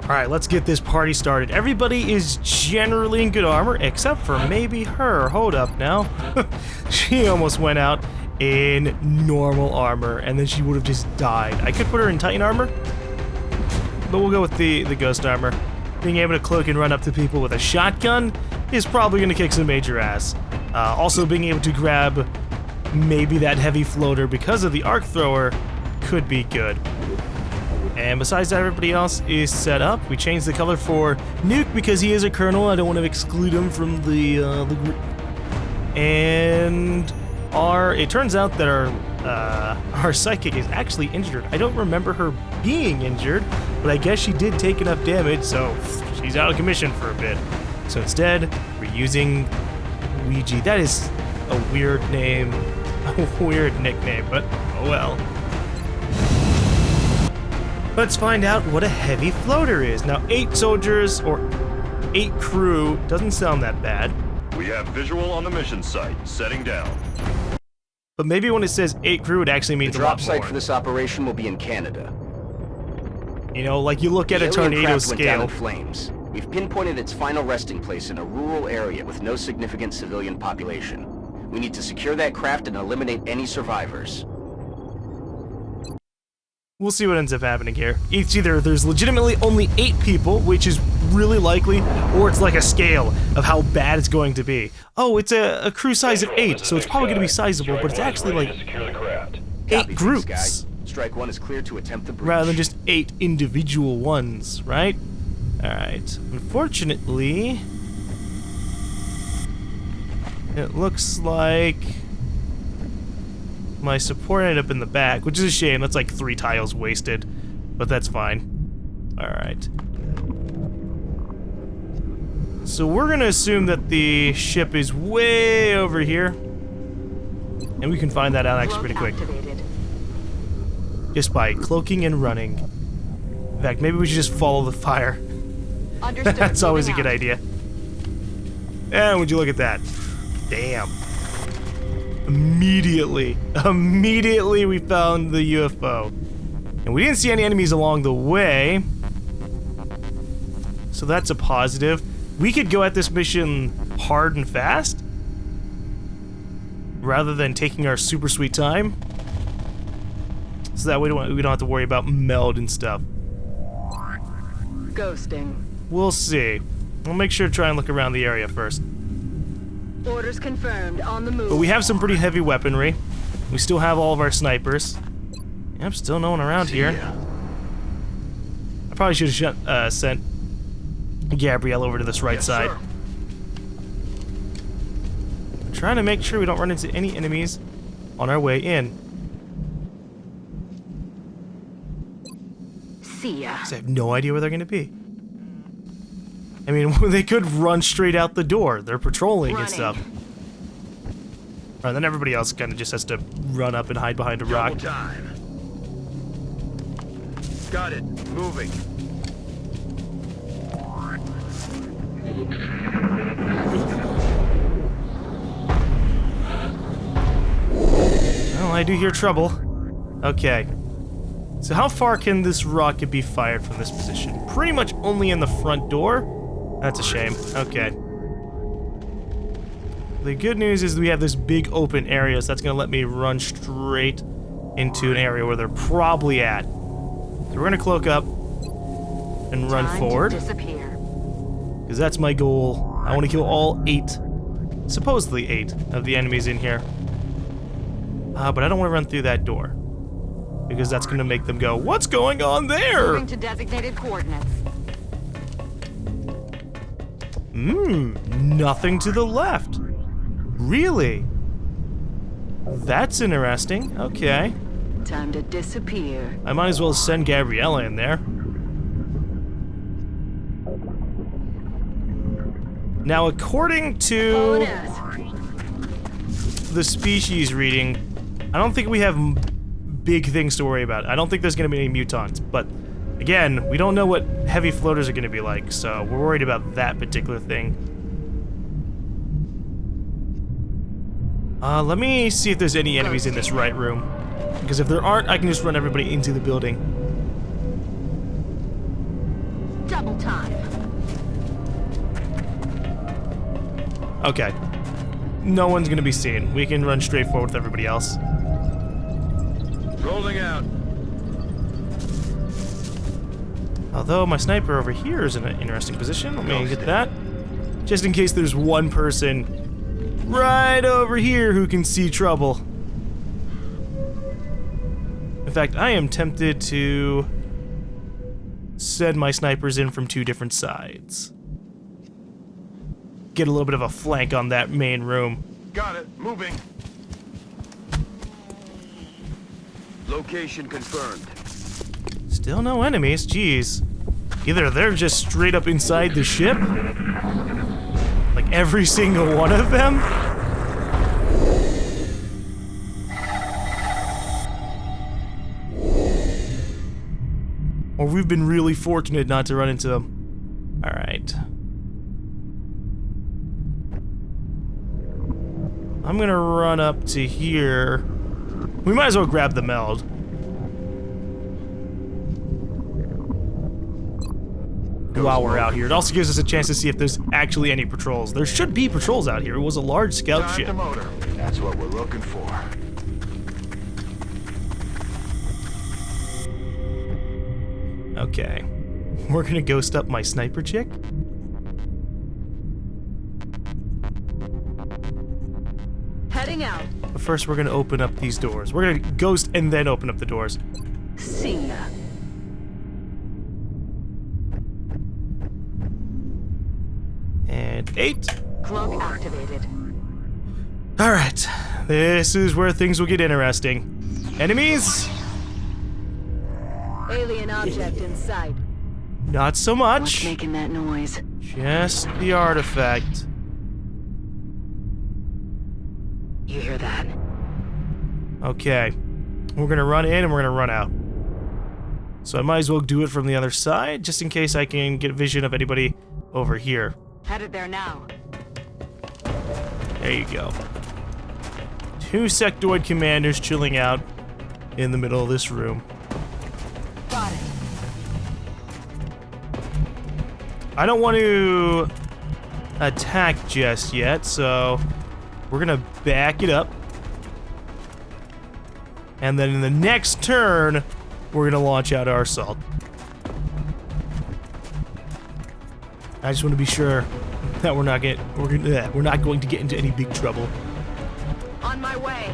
Alright, let's get this party started. Everybody is generally in good armor, except for maybe her. Hold up now. She almost went out in normal armor, and then she would have just died. I could put her in Titan armor, but we'll go with the ghost armor. Being able to cloak and run up to people with a shotgun is probably going to kick some major ass. Also, being able to grab maybe that heavy floater because of the arc thrower could be good. And besides that, everybody else is set up. We changed the color for Nuke because he is a colonel. I don't want to exclude him from the group. And it turns out that our psychic is actually injured. I don't remember her being injured, but I guess she did take enough damage, so she's out of commission for a bit. So instead, we're using Ouija. That is a weird name, a weird nickname, but oh well. Let's find out what a heavy floater is. Now, 8 soldiers or 8 crew doesn't sound that bad. We have visual on the mission site, setting down. But maybe when it says 8 crew, it actually means a lot more. The drop site for this operation will be in Canada. You know, like you look at a tornado scale. Went down in flames. We've pinpointed its final resting place in a rural area with no significant civilian population. We need to secure that craft and eliminate any survivors. We'll see what ends up happening here. It's either there's legitimately only 8 people, which is really likely, or it's like a scale of how bad it's going to be. Oh, it's a crew size of 8, so it's probably going to be sizable, but it's actually like 8 groups. Strike 1 is clear to attempt the breach. Rather than just 8 individual ones, right? Alright. Unfortunately, it looks like my support ended up in the back, which is a shame. That's like 3 tiles wasted, but that's fine. Alright. So we're gonna assume that the ship is way over here, and we can find that out actually pretty quick. Just by cloaking and running. In fact, maybe we should just follow the fire. That's always a good idea. And would you look at that? Damn. Immediately we found the UFO. And we didn't see any enemies along the way. So that's a positive. We could go at this mission hard and fast, rather than taking our super sweet time. So that way we don't have to worry about meld and stuff. Ghosting. We'll see. We'll make sure to try and look around the area first. Orders confirmed, on the move. But we have some pretty heavy weaponry. We still have all of our snipers. Yep, still no one around here. I probably should have sent Gabrielle over to this right side. Sir. I'm trying to make sure we don't run into any enemies on our way in. See ya. 'Cause I have no idea where they're gonna be. I mean, they could run straight out the door. They're patrolling and stuff. Alright, then everybody else kind of just has to run up and hide behind a rock. Time. Got it. Moving. Well, I do hear trouble. Okay. So how far can this rocket be fired from this position? Pretty much only in the front door? That's a shame. Okay. The good news is we have this big open area, so that's going to let me run straight into an area where they're probably at. So we're going to cloak up and run forward. Because that's my goal. I want to kill all 8, supposedly 8, of the enemies in here. But I don't want to run through that door, because that's going to make them go, "What's going on there?" Moving to designated coordinates. Nothing to the left. Really? That's interesting. Okay. Time to disappear. I might as well send Gabriella in there. Now, according to the species reading, I don't think we have big things to worry about. I don't think there's going to be any mutants, but again, we don't know what heavy floaters are going to be like, so we're worried about that particular thing. Let me see if there's any enemies in this right room, because if there aren't, I can just run everybody into the building. Double time. Okay. No one's gonna be seen. We can run straight forward with everybody else. Rolling out. Although my sniper over here is in an interesting position. Let me get that. Just in case there's one person right over here who can see trouble. In fact, I am tempted to send my snipers in from 2 different sides. Get a little bit of a flank on that main room. Got it. Moving. Location confirmed. Still no enemies, jeez. Either they're just straight up inside the ship, like every single one of them, or we've been really fortunate not to run into them. Alright. I'm gonna run up to here. We might as well grab the meld. While we're out here. It also gives us a chance to see if there's actually any patrols. There should be patrols out here. It was a large scout ship. The motor. That's what we're looking for. Okay. We're gonna ghost up my sniper chick. Heading out. But first we're gonna open up these doors. We're gonna ghost and then open up the doors. See ya. And 8. Cloak activated. Alright. This is where things will get interesting. Enemies? Alien object in sight. Not so What's much. making that noise? Just the artifact. You hear that? Okay. We're gonna run in and we're gonna run out. So I might as well do it from the other side, just in case I can get vision of anybody over here. Headed there now. There you go. 2 sectoid commanders chilling out in the middle of this room. Got it. I don't want to attack just yet, so we're gonna back it up. And then in the next turn, we're gonna launch out our assault. I just want to be sure that we're not going to get into any big trouble. On my way.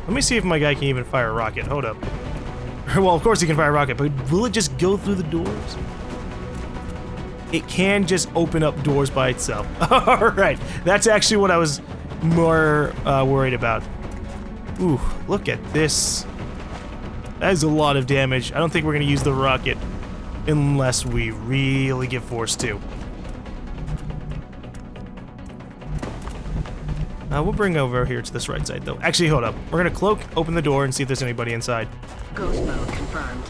Let me see if my guy can even fire a rocket. Hold up. Well, of course he can fire a rocket, but will it just go through the doors? It can just open up doors by itself. Alright, that's actually what I was more worried about. Ooh, look at this. That is a lot of damage. I don't think we're going to use the rocket unless we really get forced to. We'll bring over here to this right side, though. Actually, hold up. We're going to cloak, open the door, and see if there's anybody inside. Ghost mode confirmed.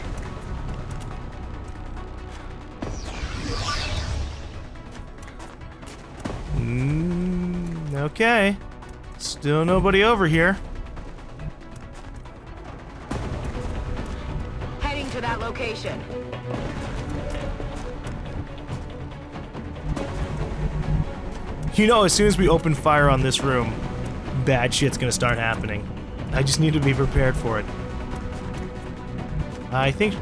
Okay. Still nobody over here. Heading to that location. You know, as soon as we open fire on this room, bad shit's gonna start happening. I just need to be prepared for it. I think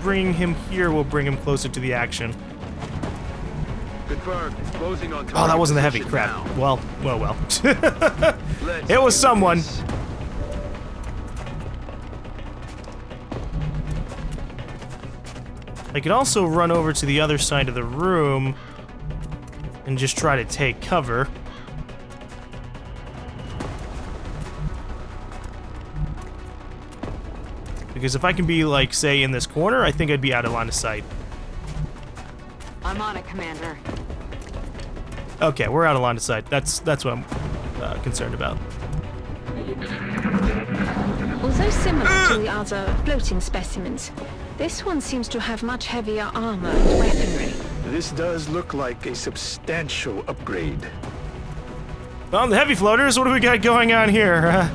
bringing him here will bring him closer to the action. Confirmed. Closing on Oh, that wasn't the heavy. Crap. Well. It was someone. I could also run over to the other side of the room and just try to take cover. Because if I can be, like, say, in this corner, I think I'd be out of line of sight. I'm on it, Commander. Okay, we're out of line of sight. That's what I'm concerned about. Although similar to the other floating specimens, this one seems to have much heavier armor and weaponry. This does look like a substantial upgrade. On the heavy floaters, what do we got going on here?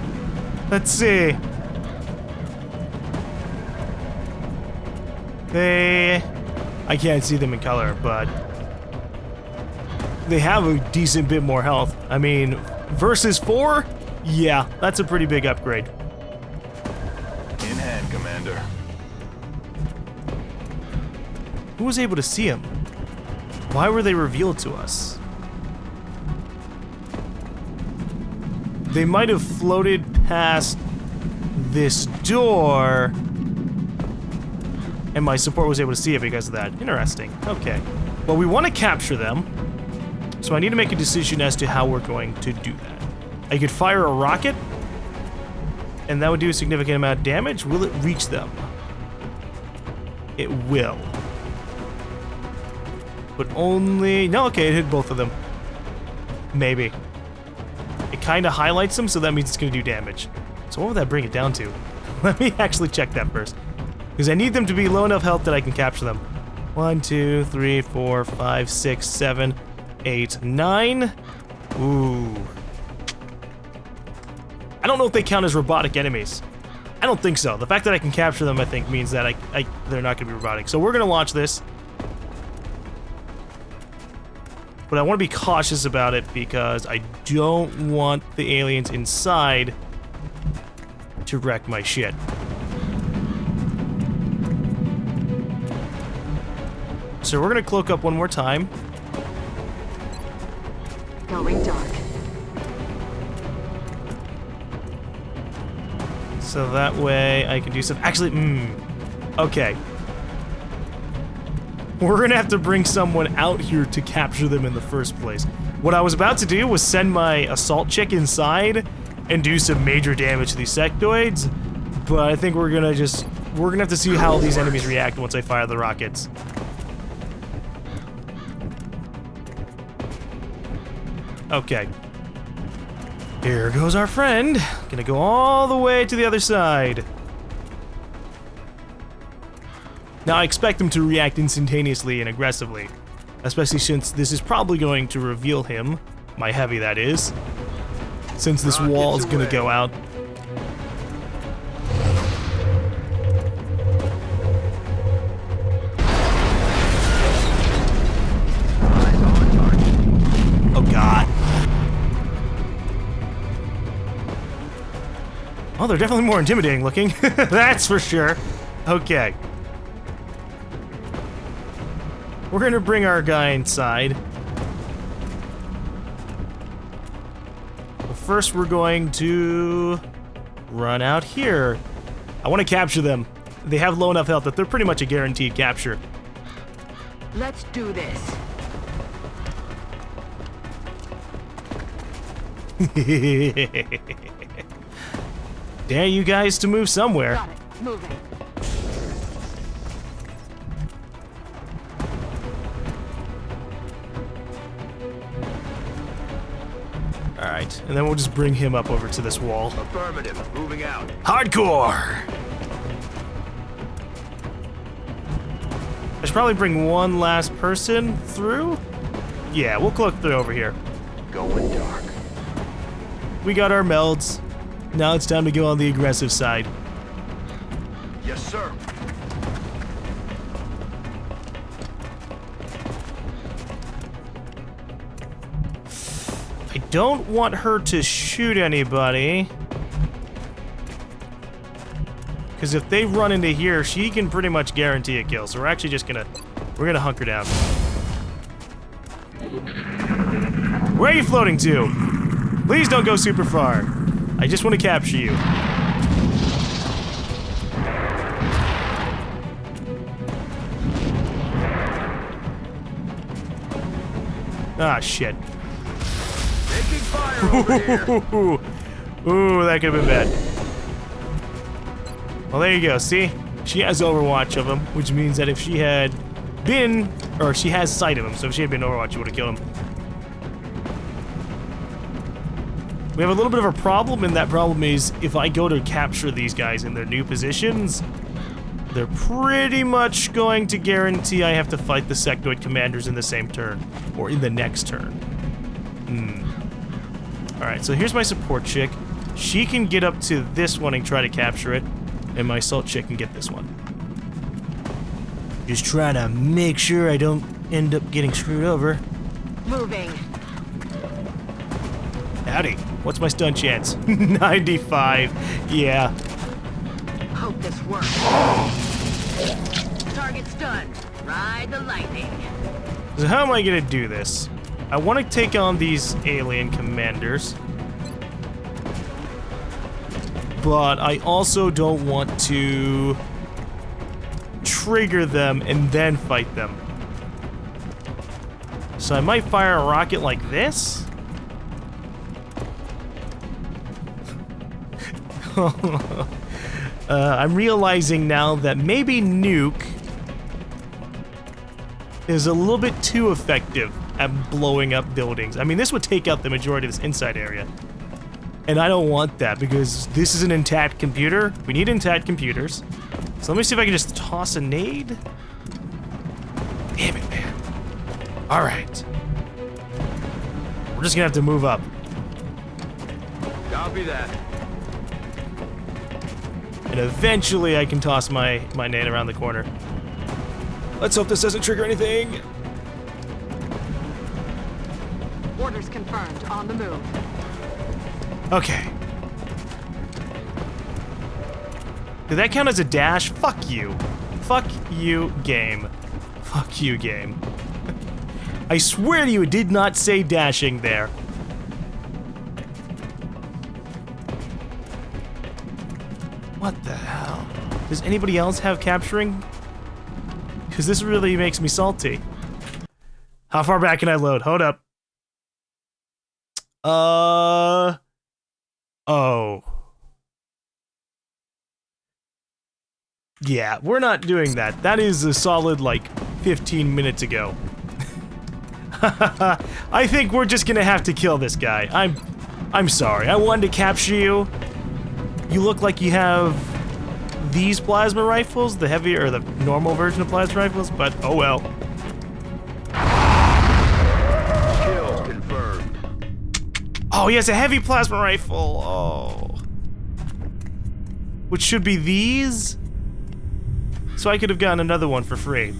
Let's see. I can't see them in color, but they have a decent bit more health. I mean, versus 4? Yeah, that's a pretty big upgrade. In hand, Commander. Who was able to see them? Why were they revealed to us? They might have floated past this door, and my support was able to see it because of that. Interesting. Okay. Well, we want to capture them, so I need to make a decision as to how we're going to do that. I could fire a rocket, and that would do a significant amount of damage. Will it reach them? It will. But only... No, okay, it hit both of them. Maybe. It kind of highlights them, so that means it's going to do damage. So what would that bring it down to? Let me actually check that first. Because I need them to be low enough health that I can capture them. 1, 2, 3, 4, 5, 6, 7, 8, 9. Ooh. I don't know if they count as robotic enemies. I don't think so. The fact that I can capture them, I think, means that they're not going to be robotic. So we're going to launch this. But I want to be cautious about it because I don't want the aliens inside to wreck my shit. So we're going to cloak up one more time. Going dark. So that way I can do some... Actually, okay. We're gonna have to bring someone out here to capture them in the first place. What I was about to do was send my assault chick inside and do some major damage to these sectoids, but I think we're gonna have to see how these enemies react once I fire the rockets. Okay. Here goes our friend. Gonna go all the way to the other side. Now, I expect him to react instantaneously and aggressively, especially since this is probably going to reveal him, my heavy that is, since this wall is going to go out. Oh god. Oh, they're definitely more intimidating looking, that's for sure. Okay. We're going to bring our guy inside. But first, we're going to run out here. I want to capture them. They have low enough health that they're pretty much a guaranteed capture. Let's do this. Dare you guys to move somewhere. Got it. Moving. Alright, and then we'll just bring him up over to this wall. Affirmative. Moving out. Hardcore! I should probably bring one last person through. Yeah, we'll cloak through over here. Going dark. We got our melds. Now it's time to go on the aggressive side. Yes, sir. I don't want her to shoot anybody. Because if they run into here, she can pretty much guarantee a kill. So we're actually just gonna... We're gonna hunker down. Where are you floating to? Please don't go super far. I just want to capture you. Ah, shit. Taking fire over here. Ooh, that could have been bad. Well, there you go. See? She has Overwatch of him, which means that if she had been... Or she has sight of him, so if she had been Overwatch, she would have killed him. We have a little bit of a problem, and that problem is if I go to capture these guys in their new positions, they're pretty much going to guarantee I have to fight the sectoid commanders in the same turn, or in the next turn. Alright, so here's my support chick. She can get up to this one and try to capture it, and my assault chick can get this one. Just trying to make sure I don't end up getting screwed over. Moving. Howdy. What's my stun chance? 95. Yeah. Hope this works. Target's done. Ride the lightning. So how am I gonna do this? I want to take on these alien commanders, but I also don't want to trigger them and then fight them. So I might fire a rocket like this. I'm realizing now that maybe nuke is a little bit too effective at blowing up buildings. I mean, this would take out the majority of this inside area. And I don't want that because this is an intact computer. We need intact computers. So let me see if I can just toss a nade. Damn it, man. All right. We're just gonna have to move up. Copy that. And eventually I can toss my nade around the corner. Let's hope this doesn't trigger anything. Orders confirmed. On the move. Okay. Did that count as a dash? Fuck you. Fuck you, game. Fuck you, game. I swear to you, it did not say dashing there. What the hell? Does anybody else have capturing? Because this really makes me salty. How far back can I load? Hold up. Oh. Yeah, we're not doing that. That is a solid, like, 15 minutes ago. I think we're just gonna have to kill this guy. I'm sorry. I wanted to capture you. You look like you have these plasma rifles, the heavier or the normal version of plasma rifles, but oh well. Kill confirmed. Oh, he has a heavy plasma rifle. Oh. Which should be these? So I could have gotten another one for free.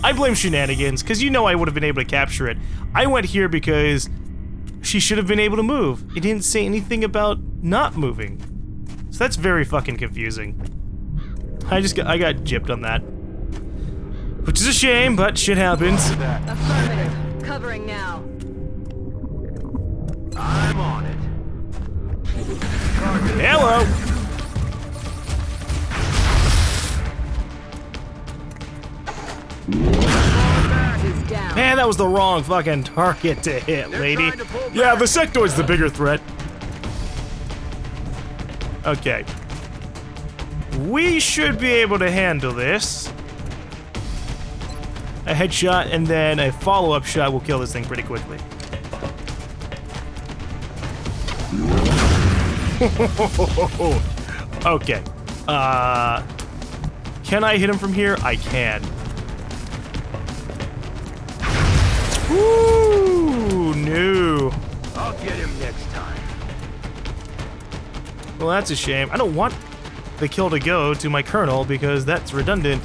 I blame shenanigans, because you know I would have been able to capture it. I went here because she should have been able to move. It didn't say anything about not moving. So that's very fucking confusing. I got gypped on that. Which is a shame, but shit happens. Affirmative. Covering now. I'm on it. Target Hello! He's down. Man, that was the wrong fucking target to hit, lady. trying to pull back. Yeah, the sectoid's the bigger threat. Okay. We should be able to handle this. A headshot and then a follow-up shot will kill this thing pretty quickly. Okay. Can I hit him from here? I can. Ooh, no. I'll get him next time. Well, that's a shame. I don't want the kill to go to my colonel because that's redundant.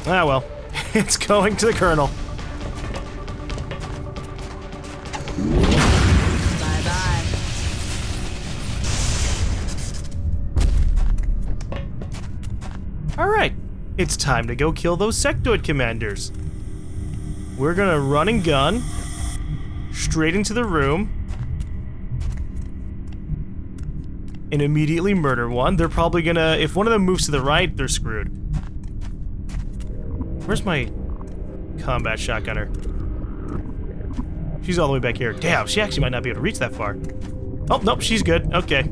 Ah, well. It's going to the colonel. Bye-bye. Alright. It's time to go kill those sectoid commanders. We're gonna run and gun straight into the room and immediately murder one. They're probably gonna, if one of them moves to the right, they're screwed. Where's my combat shotgunner? She's all the way back here. Damn, she actually might not be able to reach that far. Oh, nope, she's good. Okay.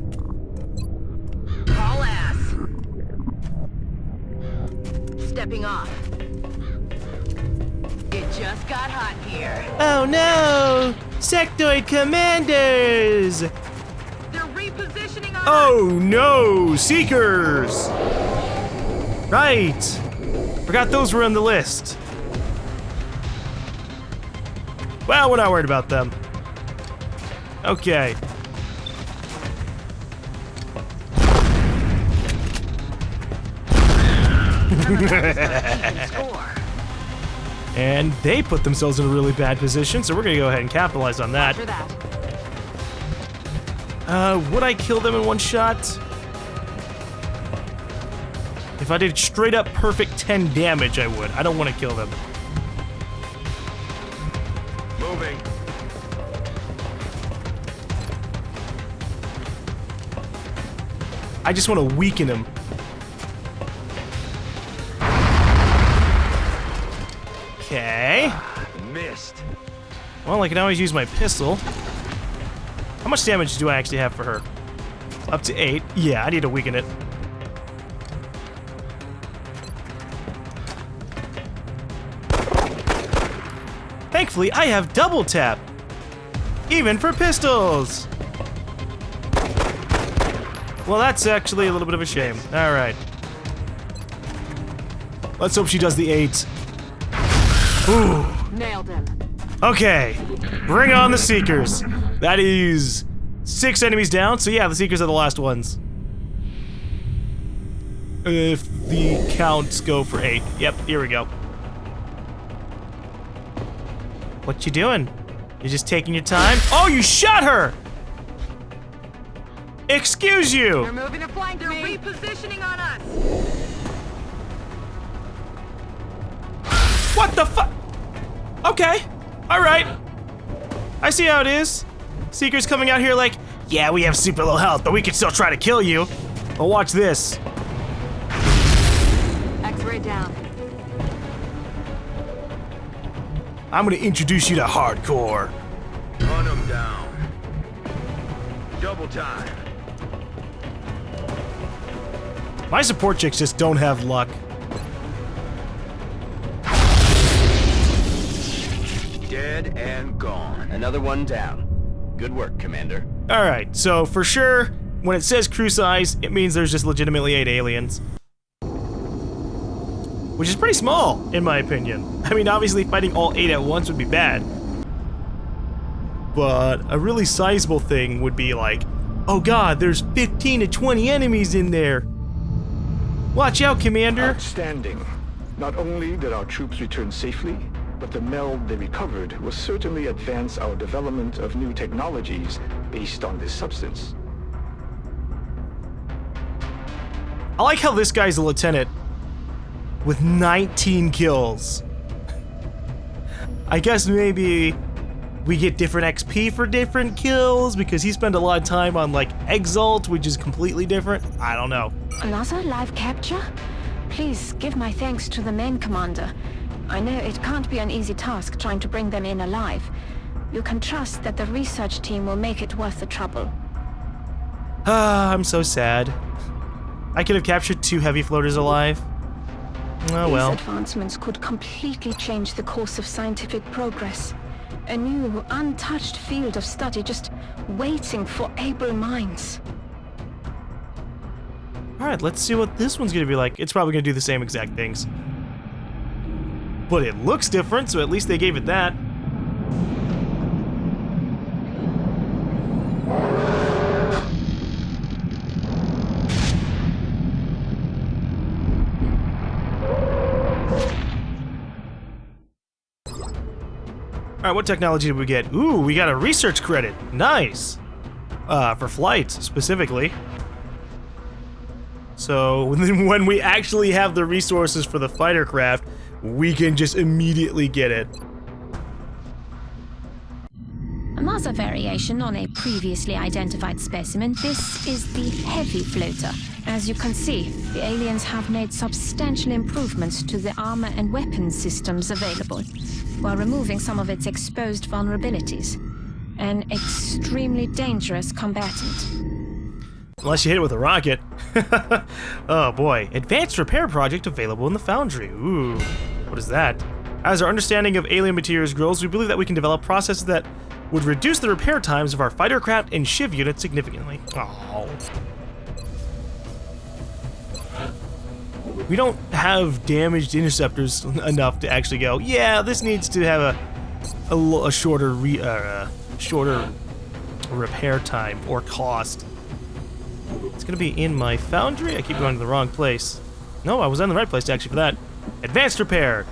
Haul ass. Stepping off. It just got hot here. Oh no! Sectoid commanders! They're repositioning our Oh no! Seekers! Right! Forgot those were on the list. Well, we're not worried about them. Okay. Score. And they put themselves in a really bad position, so we're gonna go ahead and capitalize on that. For that. Would I kill them in one shot? If I did straight up perfect 10 damage, I would. I don't want to kill them. Moving. I just want to weaken him. Okay. Missed. Well, I can always use my pistol. How much damage do I actually have for her? Up to 8. Yeah, I need to weaken it. Thankfully, I have double tap. Even for pistols. Well, that's actually a little bit of a shame. All right. Let's hope she does the 8. Ooh. Nailed him. Okay. Bring on the Seekers. That is 6 enemies down. So yeah, the Seekers are the last ones. If the counts go for 8. Yep, here we go. What you doing? You're just taking your time? Oh, you shot her! Excuse you! They're moving to flank. They're repositioning on us. What the fuck? Okay. Alright. I see how it is. Seekers coming out here like, yeah, we have super low health, but we can still try to kill you. Well, watch this. X-ray down. I'm gonna introduce you to hardcore. Hunt him down. Double time. My support chicks just don't have luck. Dead and gone. Another one down. Good work, Commander. Alright, so for sure, when it says crew size, it means there's just legitimately 8 aliens. Which is pretty small, in my opinion. I mean, obviously fighting all 8 at once would be bad. But a really sizable thing would be like, oh god, there's 15 to 20 enemies in there. Watch out, Commander. Outstanding. Not only did our troops return safely, but the meld they recovered will certainly advance our development of new technologies based on this substance. I like how this guy's a lieutenant with 19 kills. I guess maybe we get different XP for different kills because he spent a lot of time on like Exalt, which is completely different. I don't know. Another live capture? Please give my thanks to the main commander. I know it can't be an easy task trying to bring them in alive. You can trust that the research team will make it worth the trouble. Ah, I'm so sad. I could have captured 2 heavy floaters alive. Oh well. These advancements could completely change the course of scientific progress. A new, untouched field of study just waiting for able minds. Alright, let's see what this one's gonna be like. It's probably gonna do the same exact things. But it looks different, so at least they gave it that. Alright, what technology did we get? Ooh, we got a research credit. Nice! For flight, specifically. So, when we actually have the resources for the fighter craft, we can just immediately get it. Another variation on a previously identified specimen, this is the heavy floater. As you can see, the aliens have made substantial improvements to the armor and weapons systems available, while removing some of its exposed vulnerabilities. An extremely dangerous combatant. Unless you hit it with a rocket. Oh boy. Advanced repair project available in the Foundry. Ooh. What is that? As our understanding of alien materials grows, we believe that we can develop processes that would reduce the repair times of our fighter craft and shiv units significantly. Oh. We don't have damaged interceptors enough to actually go, yeah, this needs to have a shorter repair time or cost. It's gonna be in my Foundry. I keep going to the wrong place. No, I was in the right place actually for that. Advanced repair.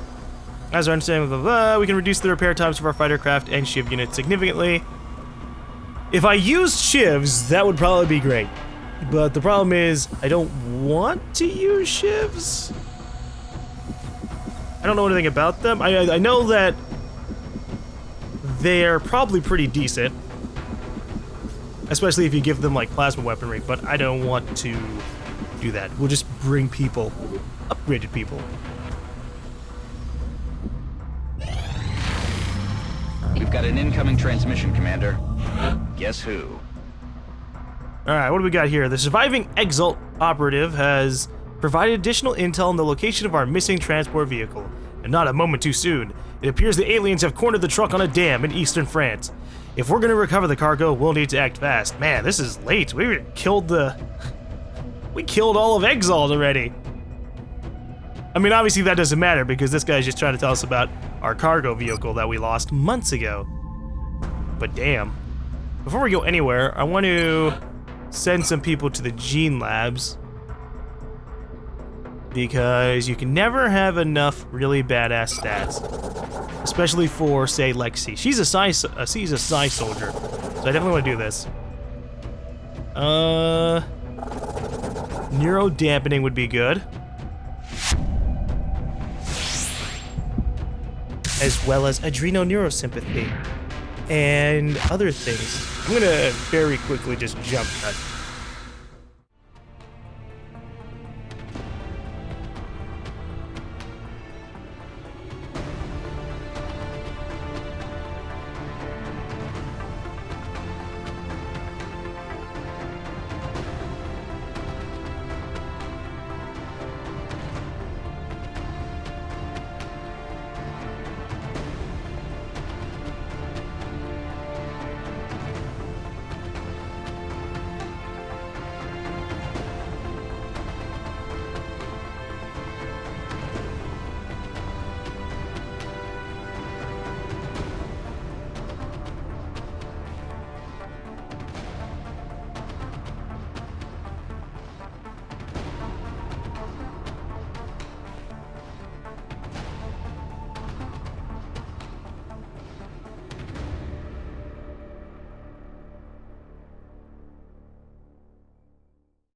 As our understanding of we can reduce the repair times of our fighter craft and shiv units significantly. If I used shivs, that would probably be great. But the problem is, I don't want to use shivs. I don't know anything about them. I know that they're probably pretty decent. Especially if you give them, like, plasma weaponry, but I don't want to do that. We'll just bring people. Upgraded people. We've got an incoming transmission, Commander. Guess who? Alright, what do we got here? The surviving Exalt operative has provided additional intel on the location of our missing transport vehicle. And not a moment too soon. It appears the aliens have cornered the truck on a dam in eastern France. If we're gonna recover the cargo, we'll need to act fast. Man, this is late. We killed all of Exalt already. I mean, obviously that doesn't matter because this guy's just trying to tell us about our cargo vehicle that we lost months ago. But damn. Before we go anywhere, I want to send some people to the gene labs. Because you can never have enough really badass stats. Especially for, say, Lexi. She's a psi soldier. So I definitely want to do this. Neuro dampening would be good. As well as adreno-neurosympathy. And other things. I'm gonna very quickly just jump cut.